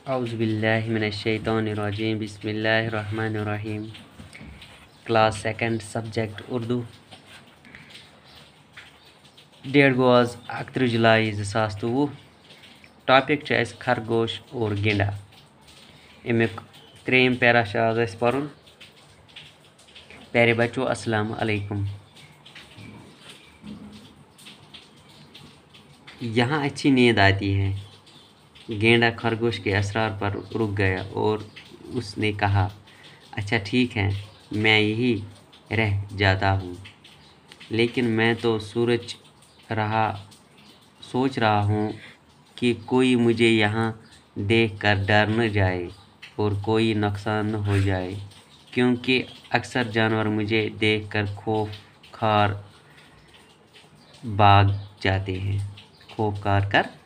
औज़ुबिल्लाहिमिनश्शैतानिर्रजीम बिस्मिल्लाहिर्रहमानिर्रहीम। Class second subject Urdu. Date goes 31 जुलाई 2023। Topic छ अस खरगोश और गेंडा। अमुक त्रेम पैरा आज अस पढ़ुन। प्यारे बच्चों अस्सलाम अलैकुम। यहाँ अच्छी नींद आती है। गेंडा खरगोश के असरार पर रुक गया और उसने कहा, अच्छा ठीक है, मैं यही रह जाता हूँ, लेकिन मैं तो सोच रहा हूँ कि कोई मुझे यहाँ देख कर डर न जाए और कोई नुकसान न हो जाए, क्योंकि अक्सर जानवर मुझे देख कर खौफ कर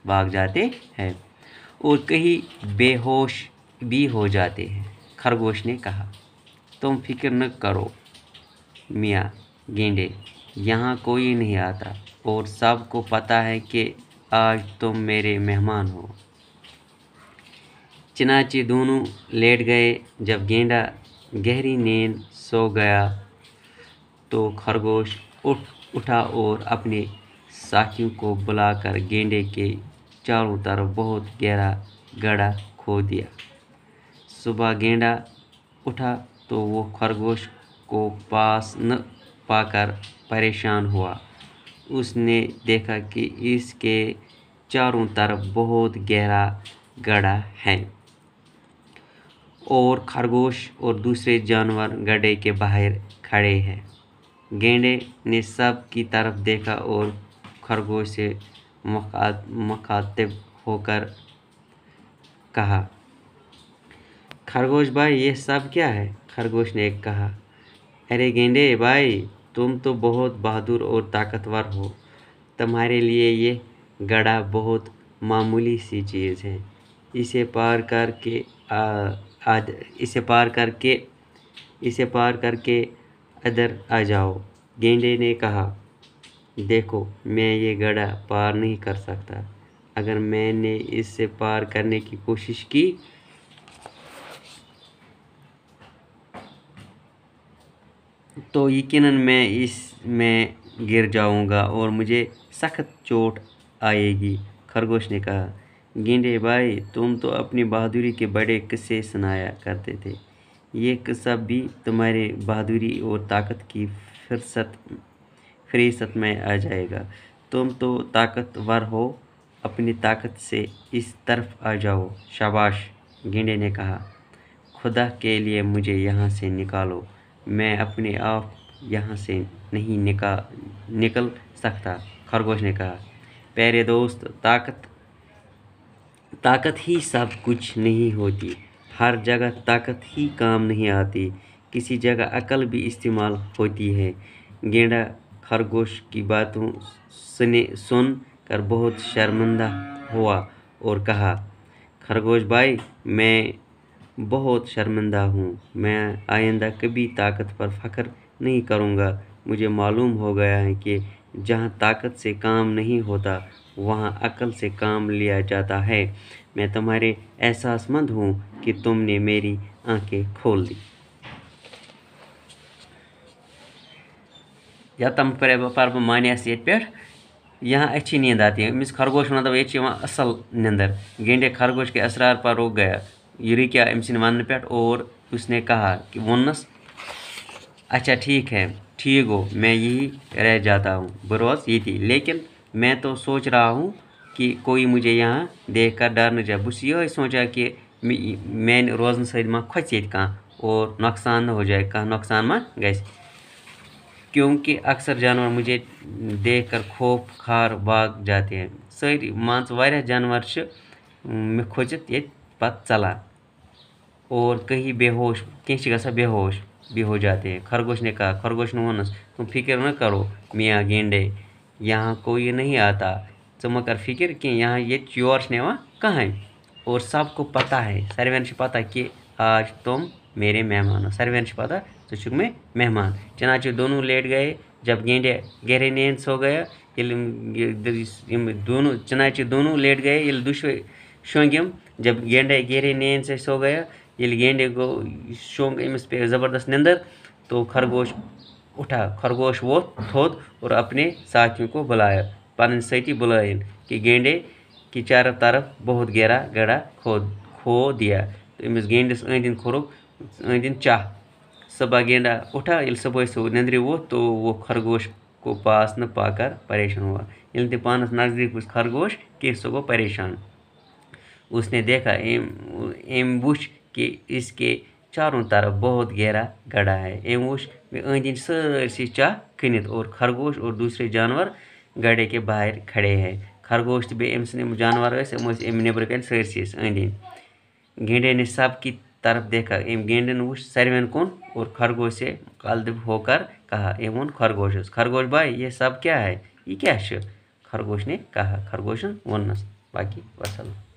भाग जाते हैं और कहीं बेहोश भी हो जाते हैं। खरगोश ने कहा, तुम फिक्र न करो मियाँ गेंडे, यहाँ कोई नहीं आता और सबको पता है कि आज तुम मेरे मेहमान हो। चनाचे दोनों लेट गए। जब गेंडा गहरी नींद सो गया तो खरगोश उठा और अपने साथियों को बुलाकर गेंडे के चारों तरफ बहुत गहरा गड्ढा खोद दिया। सुबह गेंडा उठा तो वो खरगोश को पास न पाकर परेशान हुआ। उसने देखा कि इसके चारों तरफ बहुत गहरा गड्ढा है और खरगोश और दूसरे जानवर गड्ढे के बाहर खड़े हैं। गेंडे ने सब की तरफ देखा और खरगोश से मुखातिब होकर कहा, खरगोश भाई ये सब क्या है? खरगोश ने कहा, अरे गेंडे भाई, तुम तो बहुत बहादुर और ताकतवर हो, तुम्हारे लिए ये गड्ढा बहुत मामूली सी चीज़ है। इसे पार करके इधर आ जाओ। गेंडे ने कहा, देखो मैं ये गड्ढा पार नहीं कर सकता। अगर मैंने इससे पार करने की कोशिश की तो यकीनन मैं इसमें गिर जाऊंगा और मुझे सख्त चोट आएगी। खरगोश ने कहा, गेंडे भाई, तुम तो अपनी बहादुरी के बड़े किस्से सुनाया करते थे। ये किस्सा भी तुम्हारी बहादुरी और ताकत की फहरिस्त में आ जाएगा। तुम तो ताकतवर हो, अपनी ताकत से इस तरफ आ जाओ। शाबाश, गेंडे ने कहा, खुदा के लिए मुझे यहाँ से निकालो, मैं अपने आप यहाँ से नहीं निकल सकता। खरगोश ने कहा, प्यारे दोस्त, ताकत ही सब कुछ नहीं होती। हर जगह ताकत ही काम नहीं आती, किसी जगह अकल भी इस्तेमाल होती है। गेंडा खरगोश की बातों सुन कर बहुत शर्मिंदा हुआ और कहा, खरगोश भाई, मैं बहुत शर्मिंदा हूँ। मैं आइंदा कभी ताकत पर फख्र नहीं करूँगा। मुझे मालूम हो गया है कि जहाँ ताकत से काम नहीं होता वहाँ अकल से काम लिया जाता है। मैं तुम्हारे एहसासमंद हूँ कि तुमने मेरी आंखें खोल दी। या तम पर मानियस ये पे यहाँ अच्छी नींद आती है। मिस खरगोश वन ये असल नींदर। गेंडे खरगोश के असरार पर रुक गया। ये रुकिया अमसिन वन पे और उसने कहा कि वनस, अच्छा ठीक हो, मैं यही रह जाता हूँ, बरोज ये थी, लेकिन मैं तो सोच रहा हूँ कि कोई मुझे यहाँ देख कर डर न जाए। बस ये सोचा कि मैं रोजन समा खोच ये और नुकसान न हो जाए, नुकसान मा गस, क्योंकि अक्सर जानवर मुझे देख कर खौफ खार भाग जाते हैं। सारी वारिया जानवर मे खोचित ये पत चलान और कहीं बेहोश भी हो जाते हैं। खरगोश ने कहा, खरगोश ने वनस, तुम फिक्र न करो मियाँ गेंडे, यहाँ कोई नहीं आता। तुम कर फिक्र कि यहाँ ये योर नेवा कहाँ और सबको पता है, सारे पता कि आज तुम मेरे मेहमान हो। सारे पता तो में मेहमान। चनाचे दोनों लेट गए। जब गेंडे गहरे नींद सो गया, चनाचे दोनों लेट गए। दुश्वे شونگم. جب گینڈے گہرے نیند سے سو گیا، یل گینڈے کو شونگ امس پہ زبردست نندر، تو خرگوش اٹھا. خرگوش ووت تھود اور اپنے ساتھیوں کو بلایا، پن ساتھی بلائن کہ گینڈے کی چاروں طرف بہت گہرا گڑھا کھو دیا. تو امس گینڈس اندن کھورک اندن چاہ. صبح گینڈا اٹھا، یل صبح سے نندری ووت تو وہ خرگوش کو پاس نہ پا کر پریشان ہوا. یل تہ پانس نزدیک وچ خرگوش کہ سو گو پریشان. اس نے دیکھا ایم وچ کہ اس کے چاروں طرف بہت گہرا گڑھا ہے. ایم وچ اندن سرسی چاہ کھنت اور خرگوش اور دوسرے جانور گڑھے کے باہر کھڑے ہیں. خرگوش تو بے ام سن جانور ام نیبر کن سرسی اندن. گینڈے نے سب کی طرف دیکھا. ام گینڈن وچ سروین کن اور خرگوش سے مخالف ہو کر کہا. ام ون خرگوشس، خرگوش بھائی یہ سب کیا ہے، یہ کیا ہے؟ خرگوش نے کہا. خرگوشن ونس. باقی وسلام.